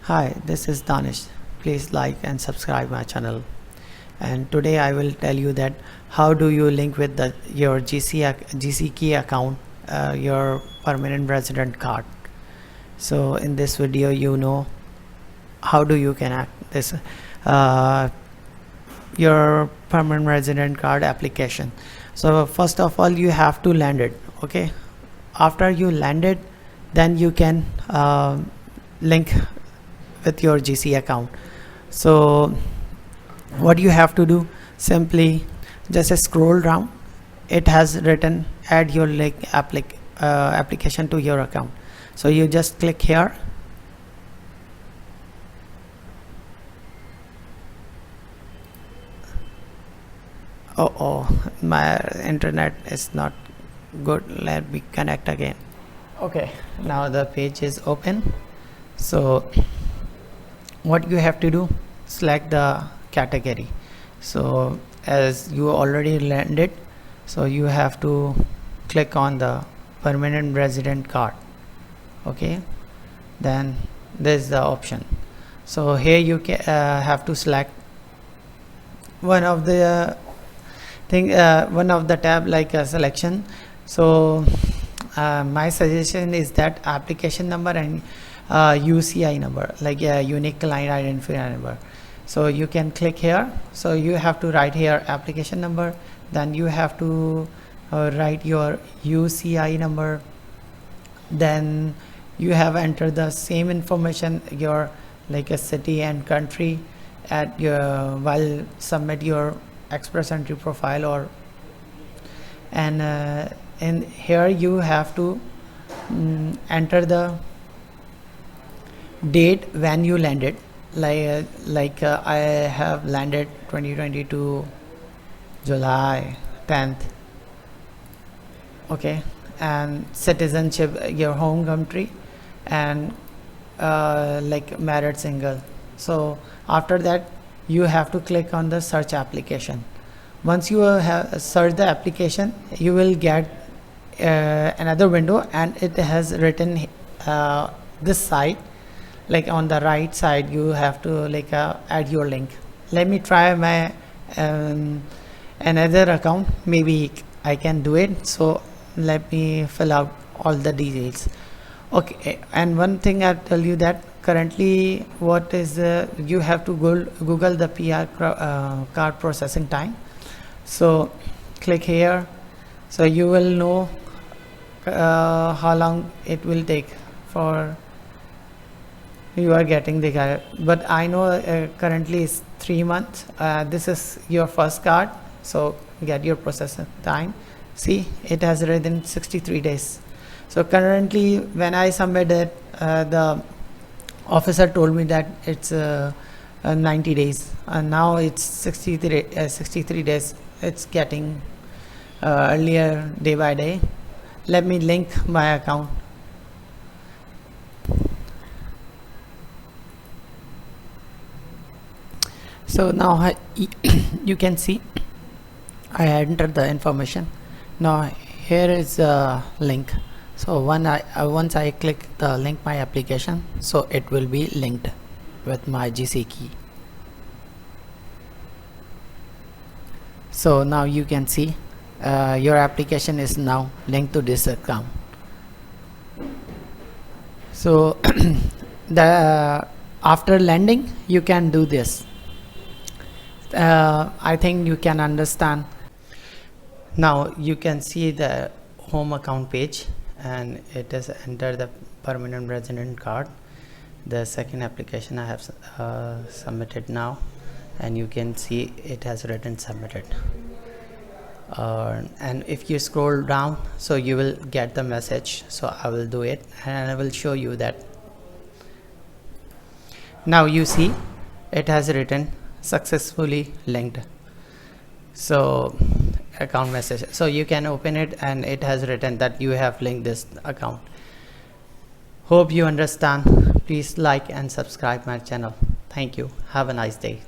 Hi, this is Danish. Please like and subscribe my channel. And today I will tell you that how do you link with your GC key account, your permanent resident card. So in this video, you know how do you connect this your permanent resident card application. So first of all, you have to land it. Okay, after you land it, then you can link with your GC account. So what you have to do, simply just scroll down. It has written add your link application to your account. So you just click here. Oh, my internet is not good. Let me connect again. Okay, now the page is open. So what you have to do, select the category. So as you already landed, so you have to click on the permanent resident card. Okay, then this is the option. So here you can have to select one of the one of the tab like a selection. So my suggestion is that application number and UCI number, like a unique client identifier number. So you can click here. So you have to write here application number, then you have to write your UCI number, then you have entered the same information, your like a city and country at your while submit your expressentry profile, or and here you have to enter the date when you landed, like I have landed 2022 July 10th. Okay, and citizenship, your home country, and like married, single. So after that you have to click on the search application. Once you have searched the application, you will get another window, and it has written this side, like on the right side you have to like add your link. Let me try my another account, maybe I can do it. So let me fill out all the details. Okay, and one thing I'll tell you that currently what is you have to Google the PRcard processing time. So click here, so you will know how long it will take for you are getting the card. But I know currently it's 3 months. This is your first card, so get your processing time. See, it has written 63 days. So currently when I submitted, the officer told me that it's 90 days, and now it's 63 days. It's getting earlier day by day. Let me link my account. So now you can see I entered the information. Now here is a link. So once I click the link my application, so it will be linked with my GC key. So now you can see your application is now linked to this account. So after landing you can do this. I think you can understand. Now you can see the home account page, and it has entered the permanent resident card, the second application I have submitted now, and you can see it has written submitted. And if you scroll down, so you will get the message. So I will do it, and I will show you that. Now you see it has written successfully linked. So account message, so you can open it, and it has written that you have linked this account. Hope you understand. Please like and subscribe my channel. Thank you. Have a nice day.